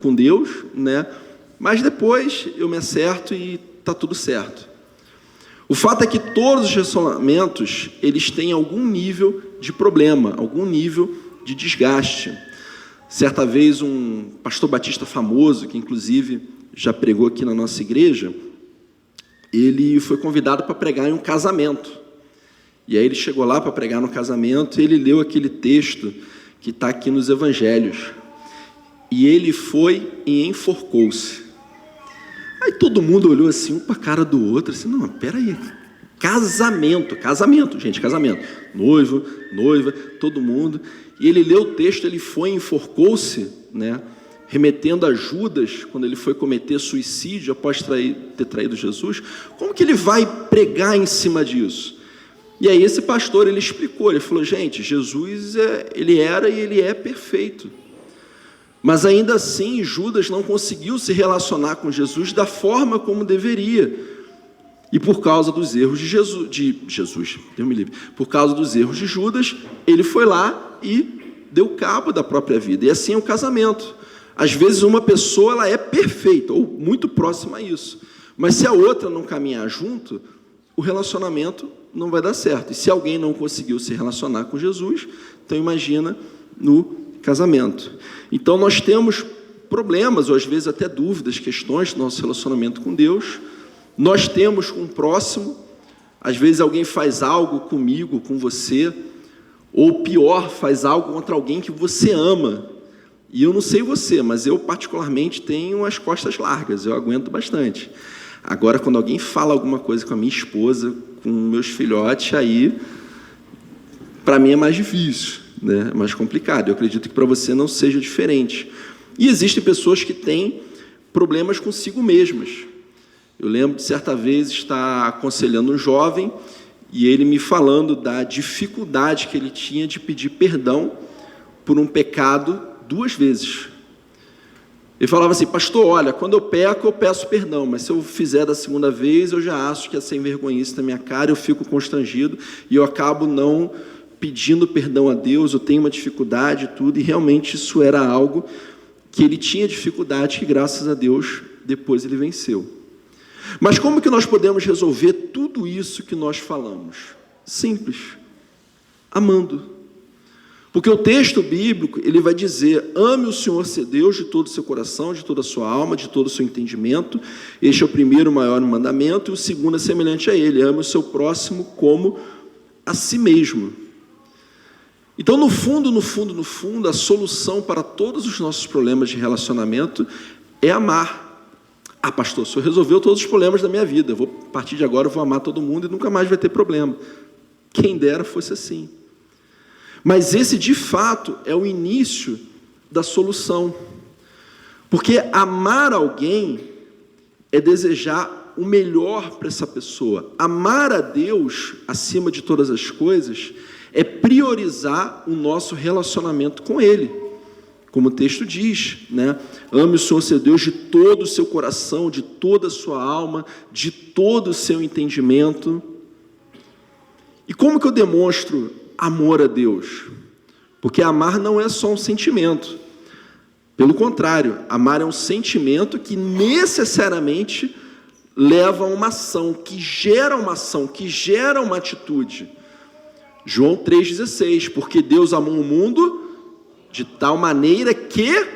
com Deus, né? Mas depois eu me acerto e está tudo certo. O fato é que todos os relacionamentos, eles têm algum nível de problema, algum nível de desgaste. Certa vez, um pastor batista famoso, que inclusive já pregou aqui na nossa igreja, ele foi convidado para pregar em um casamento. E aí ele chegou lá para pregar no casamento e ele leu aquele texto que está aqui nos evangelhos. E ele foi e enforcou-se. Aí todo mundo olhou assim, um para a cara do outro, assim, não, peraí, casamento, gente, casamento, noivo, noiva, todo mundo. E ele leu o texto, ele foi e enforcou-se, né, remetendo a Judas, quando ele foi cometer suicídio após ter traído Jesus. Como que ele vai pregar em cima disso? E aí esse pastor, ele explicou, ele falou, gente, Jesus, ele era e ele é perfeito. Mas ainda assim, Judas não conseguiu se relacionar com Jesus da forma como deveria. E por causa dos erros de Jesus, Deus me livre, por causa dos erros de Judas, ele foi lá e deu cabo da própria vida. E assim é o casamento. Às vezes uma pessoa ela é perfeita, ou muito próxima a isso. Mas se a outra não caminhar junto, o relacionamento não vai dar certo. E se alguém não conseguiu se relacionar com Jesus, então imagina no casamento. Então nós temos problemas, ou às vezes até dúvidas, questões do nosso relacionamento com Deus. Nós temos com o próximo, às vezes alguém faz algo comigo, com você, ou pior, faz algo contra alguém que você ama. E eu não sei você, mas eu particularmente tenho as costas largas, eu aguento bastante. Agora, quando alguém fala alguma coisa com a minha esposa, com meus filhotes, aí, para mim é mais difícil, né? É mais complicado. Eu acredito que para você não seja diferente. E existem pessoas que têm problemas consigo mesmas. Eu lembro de certa vez estar aconselhando um jovem e ele me falando da dificuldade que ele tinha de pedir perdão por um pecado 2 vezes. Ele falava assim, pastor, olha, quando eu peco, eu peço perdão, mas se eu fizer da 2ª vez, eu já acho que é sem vergonhice na minha cara, eu fico constrangido e eu acabo não pedindo perdão a Deus, eu tenho uma dificuldade e tudo, e realmente isso era algo que ele tinha dificuldade, que graças a Deus, depois ele venceu. Mas como que nós podemos resolver tudo isso que nós falamos? Simples, amando. Porque o texto bíblico, ele vai dizer, ame o Senhor seu Deus de todo o seu coração, de toda a sua alma, de todo o seu entendimento. Este é o primeiro maior mandamento, e o segundo é semelhante a ele, ame o seu próximo como a si mesmo. Então, no fundo, a solução para todos os nossos problemas de relacionamento é amar. Ah, pastor, o senhor resolveu todos os problemas da minha vida, a partir de agora eu vou amar todo mundo e nunca mais vai ter problema. Quem dera fosse assim. Mas esse, de fato, é o início da solução. Porque amar alguém é desejar o melhor para essa pessoa. Amar a Deus, acima de todas as coisas, é priorizar o nosso relacionamento com Ele. Como o texto diz, né? Ame o Senhor seu Deus de todo o seu coração, de toda a sua alma, de todo o seu entendimento. E como que eu demonstro amor a Deus? Porque amar não é só um sentimento. Pelo contrário, amar é um sentimento que necessariamente leva a uma ação, que gera uma atitude. João 3,16, porque Deus amou o mundo de tal maneira que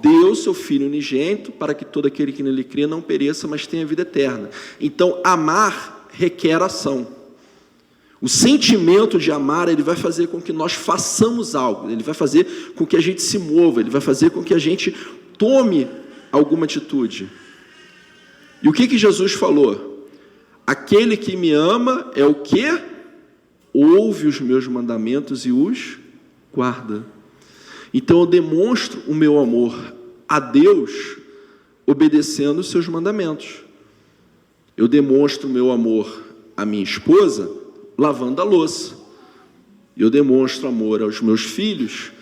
deu seu Filho unigênito para que todo aquele que nele crê não pereça, mas tenha vida eterna. Então, amar requer ação. O sentimento de amar, ele vai fazer com que nós façamos algo, ele vai fazer com que a gente se mova, ele vai fazer com que a gente tome alguma atitude. E o que Jesus falou? Aquele que me ama é o quê? Ouve os meus mandamentos e os guarda. Então eu demonstro o meu amor a Deus obedecendo os seus mandamentos. Eu demonstro o meu amor à minha esposa lavando a louça. Eu demonstro amor aos meus filhos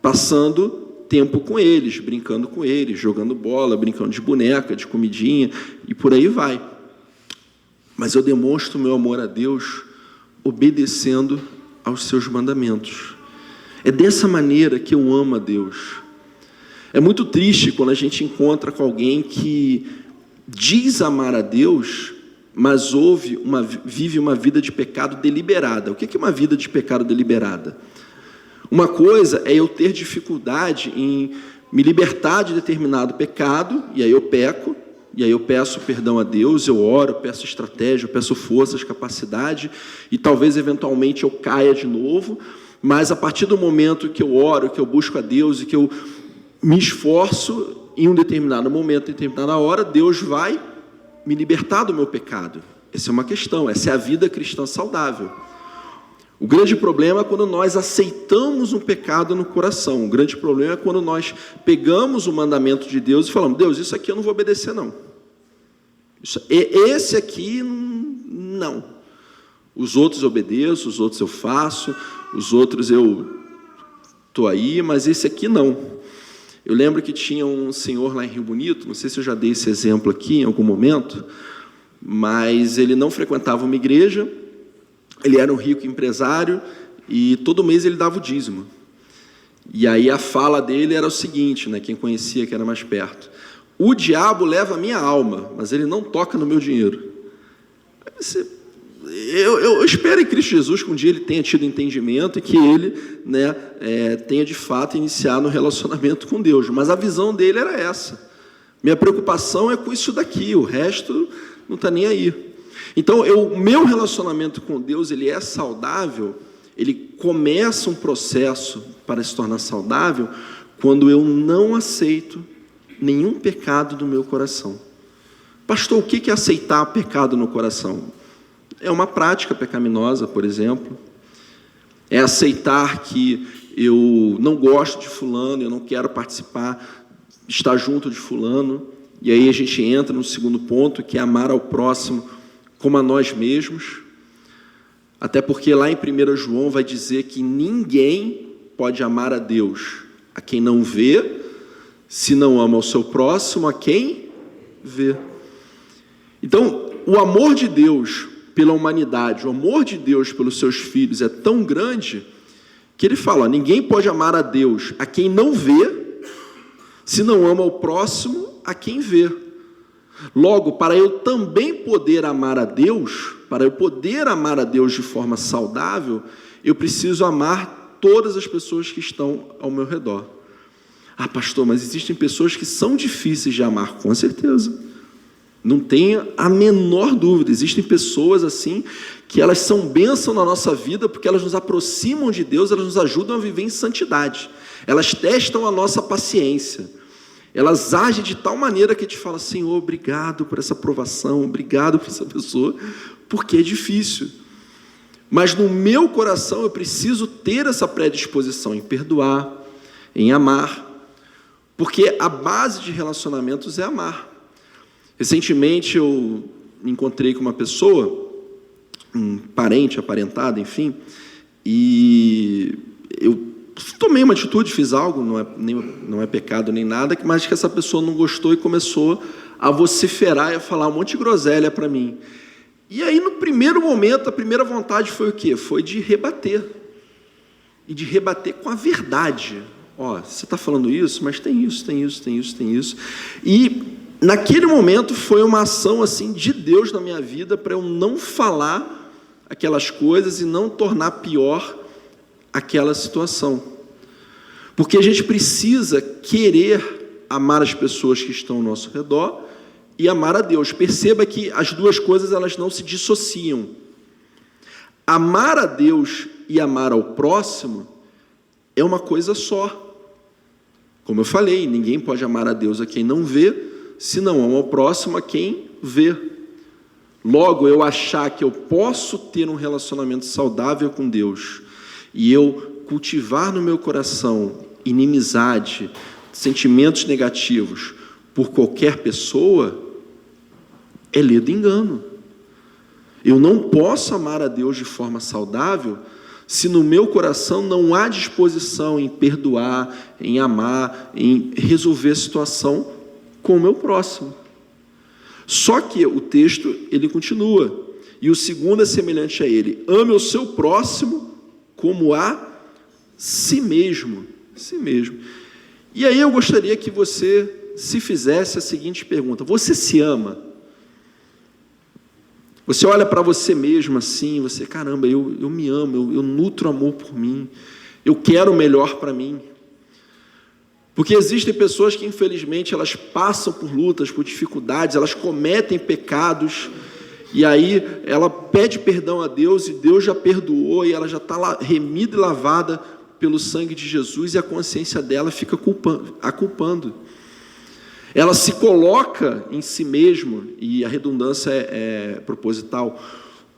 passando tempo com eles, brincando com eles, jogando bola, brincando de boneca, de comidinha e por aí vai. Mas eu demonstro o meu amor a Deus obedecendo aos seus mandamentos. É dessa maneira que eu amo a Deus. É muito triste quando a gente encontra com alguém que diz amar a Deus, mas vive uma vida de pecado deliberada. O que é uma vida de pecado deliberada? Uma coisa é eu ter dificuldade em me libertar de determinado pecado, e aí eu peco, e aí eu peço perdão a Deus, eu oro, eu peço estratégia, eu peço forças, capacidade, e talvez eventualmente eu caia de novo, mas a partir do momento que eu oro, que eu busco a Deus e que eu me esforço, em um determinado momento, em determinada hora, Deus vai me libertar do meu pecado. Essa é uma questão, essa é a vida cristã saudável. O grande problema é quando nós aceitamos um pecado no coração. O grande problema é quando nós pegamos o mandamento de Deus e falamos: Deus, isso aqui eu não vou obedecer, não. Esse aqui, não. Os outros eu obedeço, os outros eu faço, os outros eu estou aí, mas esse aqui não. Eu lembro que tinha um senhor lá em Rio Bonito, não sei se eu já dei esse exemplo aqui em algum momento, mas ele não frequentava uma igreja, ele era um rico empresário e todo mês ele dava o dízimo. E aí a fala dele era o seguinte, né, quem conhecia que era mais perto: o diabo leva a minha alma, mas ele não toca no meu dinheiro. Eu espero em Cristo Jesus que um dia ele tenha tido entendimento e que ele, né, tenha de fato iniciado um relacionamento com Deus, mas a visão dele era essa. Minha preocupação é com isso daqui, o resto não está nem aí. Então, o meu relacionamento com Deus, ele é saudável, ele começa um processo para se tornar saudável quando eu não aceito nenhum pecado do meu coração. Pastor, o que é aceitar pecado no coração? É uma prática pecaminosa, por exemplo. É aceitar que eu não gosto de fulano, eu não quero participar, estar junto de fulano. E aí a gente entra no segundo ponto, que é amar ao próximo como a nós mesmos. Até porque lá em 1 João vai dizer que ninguém pode amar a Deus a quem não vê, se não ama ao seu próximo a quem vê. Então, o amor de Deus pela humanidade, o amor de Deus pelos seus filhos é tão grande que ele fala: ninguém pode amar a Deus a quem não vê, se não ama ao próximo a quem vê. Logo, para eu também poder amar a Deus, para eu poder amar a Deus de forma saudável, eu preciso amar todas as pessoas que estão ao meu redor. Ah, pastor, mas existem pessoas que são difíceis de amar. Com certeza. Não tenha a menor dúvida, existem pessoas assim, que elas são bênção na nossa vida, porque elas nos aproximam de Deus, elas nos ajudam a viver em santidade, elas testam a nossa paciência, elas agem de tal maneira que te fala: Senhor, obrigado por essa provação, obrigado por essa pessoa, porque é difícil, mas no meu coração eu preciso ter essa predisposição em perdoar, em amar, porque a base de relacionamentos é amar. Recentemente eu me encontrei com uma pessoa, um parente, aparentado, enfim, e eu tomei uma atitude, fiz algo, não é pecado nem nada, mas que essa pessoa não gostou e começou a vociferar e a falar um monte de groselha para mim. E aí, no primeiro momento, a primeira vontade foi o quê? Foi de rebater. E de rebater com a verdade. Ó, você está falando isso, mas tem isso, tem isso, tem isso, tem isso. E naquele momento foi uma ação assim de Deus na minha vida para eu não falar aquelas coisas e não tornar pior aquela situação. Porque a gente precisa querer amar as pessoas que estão ao nosso redor e amar a Deus. Perceba que as duas coisas elas não se dissociam. Amar a Deus e amar ao próximo é uma coisa só. Como eu falei, ninguém pode amar a Deus a quem não vê, se não ama ao próximo a quem vê. Logo, eu achar que eu posso ter um relacionamento saudável com Deus e eu cultivar no meu coração inimizade, sentimentos negativos por qualquer pessoa, é ledo engano. Eu não posso amar a Deus de forma saudável se no meu coração não há disposição em perdoar, em amar, em resolver a situação com o meu próximo. Só que o texto, ele continua, e o segundo é semelhante a ele: ame o seu próximo como a si mesmo. Si mesmo. E aí eu gostaria que você se fizesse a seguinte pergunta: você se ama? Você olha para você mesmo assim, você, caramba, eu me amo, eu nutro amor por mim, eu quero o melhor para mim. Porque existem pessoas que, infelizmente, elas passam por lutas, por dificuldades, elas cometem pecados, e aí ela pede perdão a Deus, e Deus já perdoou, e ela já está remida e lavada pelo sangue de Jesus, e a consciência dela fica a culpando. Ela se coloca em si mesma, e a redundância é proposital,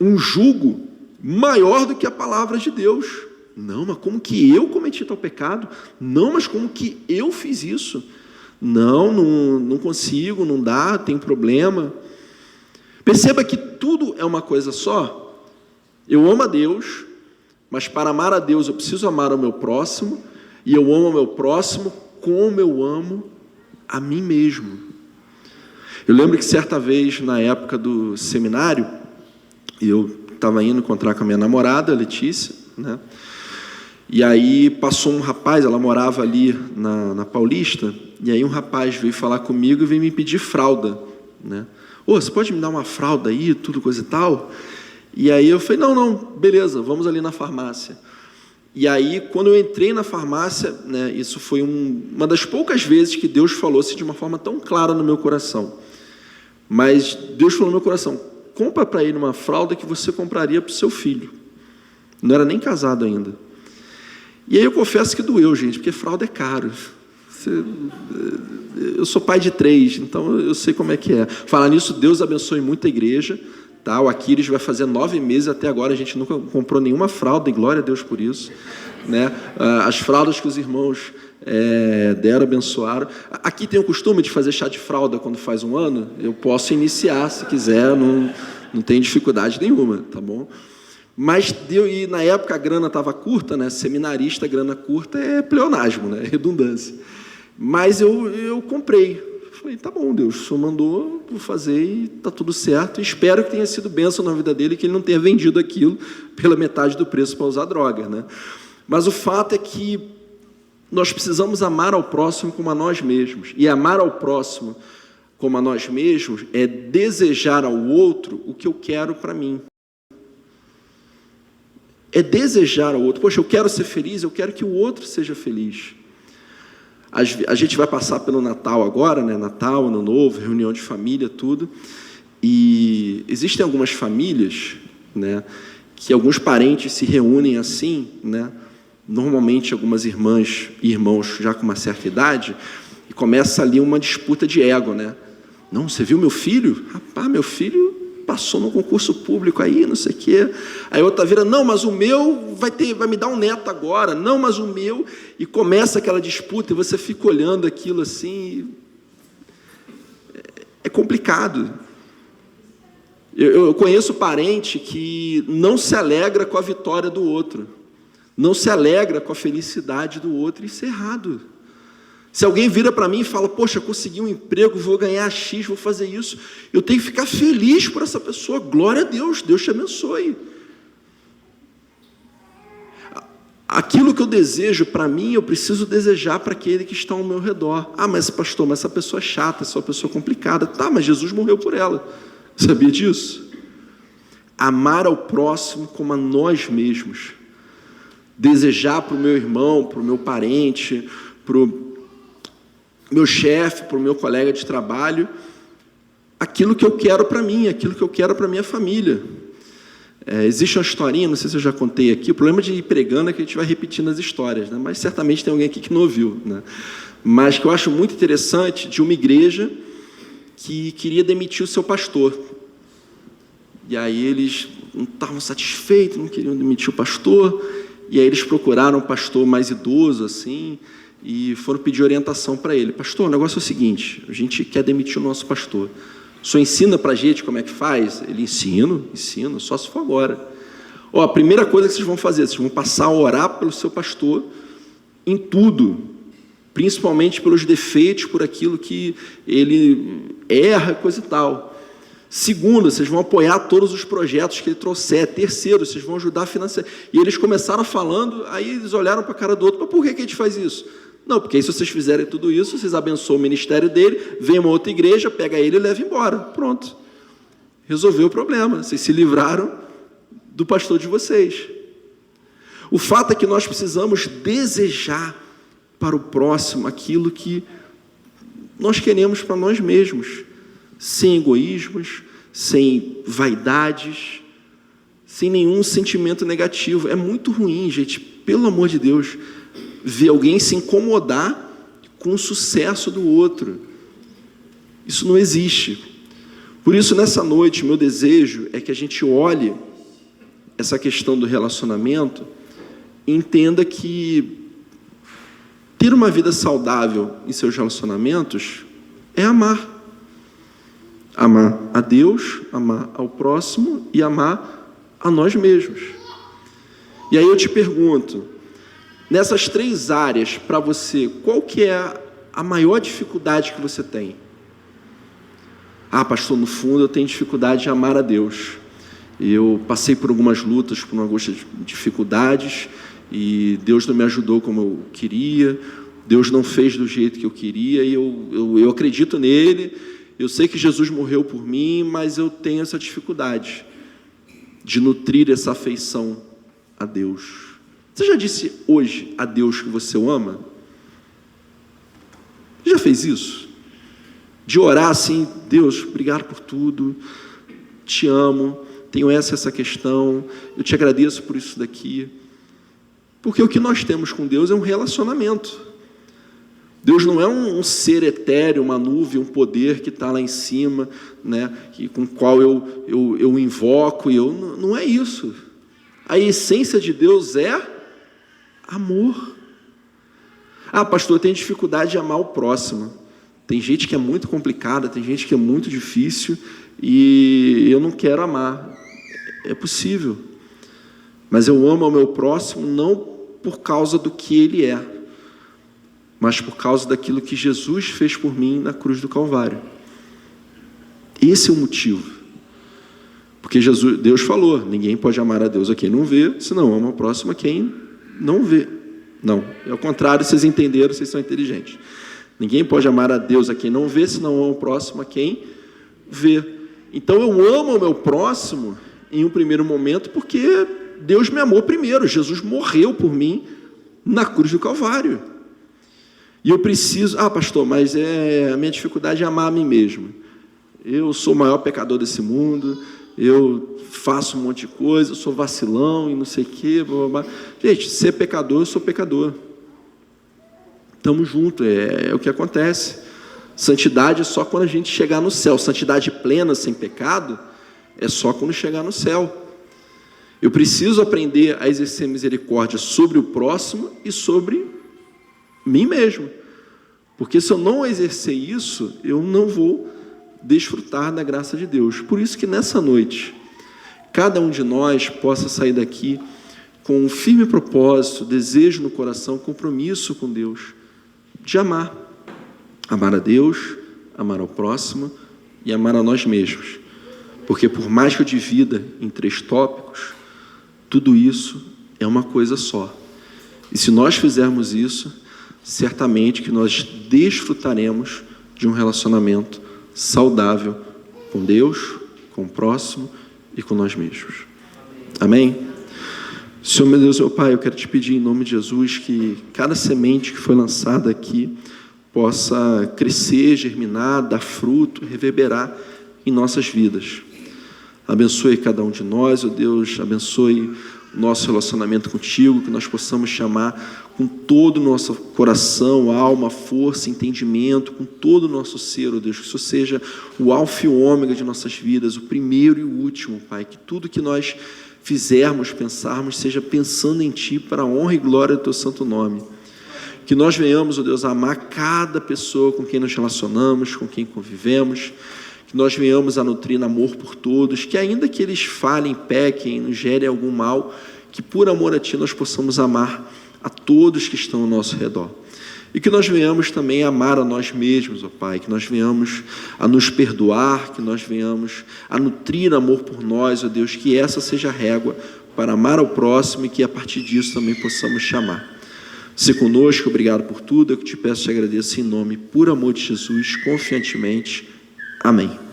um jugo maior do que a palavra de Deus. Não, mas como que eu cometi tal pecado? Não, mas como que eu fiz isso? Não consigo, não dá, tem problema. Perceba que tudo é uma coisa só. Eu amo a Deus, mas para amar a Deus eu preciso amar o meu próximo, e eu amo o meu próximo como eu amo a mim mesmo. Eu lembro que certa vez, na época do seminário, eu estava indo encontrar com a minha namorada, Letícia, né? E aí passou um rapaz, ela morava ali na Paulista, e aí um rapaz veio falar comigo e veio me pedir fralda, né? Você pode me dar uma fralda aí, tudo coisa e tal? E aí eu falei, não, beleza, vamos ali na farmácia. E aí, quando eu entrei na farmácia, né, isso foi uma das poucas vezes que Deus falou assim, de uma forma tão clara no meu coração. Mas Deus falou no meu coração, compra para ele uma fralda que você compraria para o seu filho. Não era nem casado ainda. E aí eu confesso que doeu, gente, porque fralda é caro. Eu sou pai de 3, então eu sei como é que é. Falar nisso, Deus abençoe muito a igreja. Tá? O Aquiles vai fazer 9 meses, até agora a gente nunca comprou nenhuma fralda, e glória a Deus por isso. Né? As fraldas que os irmãos deram, abençoaram. Aqui tem o costume de fazer chá de fralda quando faz 1 ano. Eu posso iniciar, se quiser, não tem dificuldade nenhuma, tá bom? Mas e na época a grana estava curta, né? Seminarista, grana curta é pleonasmo, né? Redundância. Mas eu comprei. Falei, tá bom, Deus, o Senhor mandou, vou fazer e está tudo certo. Espero que tenha sido bênção na vida dele, que ele não tenha vendido aquilo pela metade do preço para usar droga, né? Mas o fato é que nós precisamos amar ao próximo como a nós mesmos. E amar ao próximo como a nós mesmos é desejar ao outro o que eu quero para mim. É desejar ao outro. Poxa, eu quero ser feliz, eu quero que o outro seja feliz. A gente vai passar pelo Natal agora, né? Natal, Ano Novo, reunião de família, tudo. E existem algumas famílias, né, que alguns parentes se reúnem assim, né? Normalmente algumas irmãs e irmãos já com uma certa idade, e começa ali uma disputa de ego, né? Não, você viu meu filho? Rapaz, meu filho passou no concurso público aí, não sei o quê. Aí outra vira, não, mas o meu vai me dar um neto agora. Não, mas o meu... E começa aquela disputa, e você fica olhando aquilo assim... É complicado. Eu conheço parente que não se alegra com a vitória do outro. Não se alegra com a felicidade do outro. Isso é errado. Se alguém vira para mim e fala, poxa, consegui um emprego, vou ganhar X, vou fazer isso, eu tenho que ficar feliz por essa pessoa. Glória a Deus, Deus te abençoe. Aquilo que eu desejo para mim, eu preciso desejar para aquele que está ao meu redor. Mas pastor, mas essa pessoa é chata, essa pessoa é complicada. Tá, mas Jesus morreu por ela. Sabia disso? Amar ao próximo como a nós mesmos. Desejar para o meu irmão, para o meu parente, para o meu chefe, para o meu colega de trabalho, aquilo que eu quero para mim, aquilo que eu quero para a minha família. Existe uma historinha, não sei se eu já contei aqui, o problema de ir pregando é que a gente vai repetindo as histórias, né? Mas certamente tem alguém aqui que não ouviu, né? Mas que eu acho muito interessante, de uma igreja que queria demitir o seu pastor. E aí eles não estavam satisfeitos, não queriam demitir o pastor, e aí eles procuraram um pastor mais idoso, assim, e foram pedir orientação para ele. Pastor, o negócio é o seguinte, a gente quer demitir o nosso pastor. O senhor ensina para a gente como é que faz? Ele ensina, só se for agora. A primeira coisa que vocês vão fazer, vocês vão passar a orar pelo seu pastor em tudo, principalmente pelos defeitos, por aquilo que ele erra, coisa e tal. Segundo, vocês vão apoiar todos os projetos que ele trouxer. Terceiro, vocês vão ajudar financeiramente. E eles começaram falando, aí eles olharam para a cara do outro, mas por que a gente faz isso? Não, porque aí se vocês fizerem tudo isso, vocês abençoam o ministério dele, vem uma outra igreja, pega ele e leva embora. Pronto. Resolveu o problema. Vocês se livraram do pastor de vocês. O fato é que nós precisamos desejar para o próximo aquilo que nós queremos para nós mesmos, sem egoísmos, sem vaidades, sem nenhum sentimento negativo. É muito ruim, gente, pelo amor de Deus, ver alguém se incomodar com o sucesso do outro. Isso não existe. Por isso, nessa noite, meu desejo é que a gente olhe essa questão do relacionamento e entenda que ter uma vida saudável em seus relacionamentos é amar. Amar a Deus, amar ao próximo e amar a nós mesmos. E aí eu te pergunto, nessas 3 áreas, para você, qual que é a maior dificuldade que você tem? Ah, pastor, no fundo eu tenho dificuldade de amar a Deus. Eu passei por algumas lutas, por algumas dificuldades, e Deus não me ajudou como eu queria, Deus não fez do jeito que eu queria, e eu acredito nele, eu sei que Jesus morreu por mim, mas eu tenho essa dificuldade de nutrir essa afeição a Deus. Você já disse hoje a Deus que você o ama? Já fez isso? De orar assim, Deus, obrigado por tudo, te amo, tenho essa questão, eu te agradeço por isso daqui. Porque o que nós temos com Deus é um relacionamento. Deus não é um ser etéreo, uma nuvem, um poder que está lá em cima, né, com o qual eu invoco, não é isso. A essência de Deus é amor. Ah, pastor, eu tenho dificuldade de amar o próximo. Tem gente que é muito complicada, tem gente que é muito difícil e eu não quero amar. É possível. Mas eu amo ao meu próximo não por causa do que ele é, mas por causa daquilo que Jesus fez por mim na cruz do Calvário. Esse é o motivo. Porque Deus falou, ninguém pode amar a Deus a quem não vê, senão ama o próximo a quem não vê. Não, é o contrário, vocês entenderam, vocês são inteligentes. Ninguém pode amar a Deus a quem não vê, senão ama o próximo a quem vê. Então eu amo o meu próximo em um primeiro momento porque Deus me amou primeiro, Jesus morreu por mim na cruz do Calvário. E eu preciso, pastor, mas a minha dificuldade é amar a mim mesmo. Eu sou o maior pecador desse mundo, eu faço um monte de coisa, eu sou vacilão e não sei o quê, blá, blá, blá. Gente, ser pecador, eu sou pecador. Estamos juntos, é o que acontece. Santidade é só quando a gente chegar no céu. Santidade plena, sem pecado, é só quando chegar no céu. Eu preciso aprender a exercer misericórdia sobre o próximo e sobre mim mesmo. Porque se eu não exercer isso, eu não vou desfrutar da graça de Deus. Por isso que nessa noite, cada um de nós possa sair daqui com um firme propósito, desejo no coração, compromisso com Deus, de amar. Amar a Deus, amar ao próximo e amar a nós mesmos. Porque por mais que eu divida em 3 tópicos, tudo isso é uma coisa só. E se nós fizermos isso, certamente que nós desfrutaremos de um relacionamento saudável com Deus, com o próximo e com nós mesmos. Amém? Senhor, meu Deus, meu Pai, eu quero te pedir em nome de Jesus que cada semente que foi lançada aqui possa crescer, germinar, dar fruto, reverberar em nossas vidas. Abençoe cada um de nós, ó Deus, abençoe o nosso relacionamento contigo, que nós possamos chamar com todo o nosso coração, alma, força, entendimento, com todo o nosso ser, ó Deus, que isso seja o alfa e o ômega de nossas vidas, o primeiro e o último, Pai, que tudo que nós fizermos, pensarmos, seja pensando em Ti, para a honra e glória do Teu santo nome. Que nós venhamos, ó Deus, a amar cada pessoa com quem nos relacionamos, com quem convivemos, que nós venhamos a nutrir amor por todos, que ainda que eles falhem, pequem, nos gerem algum mal, que por amor a Ti nós possamos amar a todos que estão ao nosso redor. E que nós venhamos também a amar a nós mesmos, ó Pai, que nós venhamos a nos perdoar, que nós venhamos a nutrir amor por nós, ó Deus, que essa seja a régua para amar ao próximo e que a partir disso também possamos chamar. ser conosco, obrigado por tudo. Eu que te peço e te agradeço em nome, por amor de Jesus, confiantemente. Amém.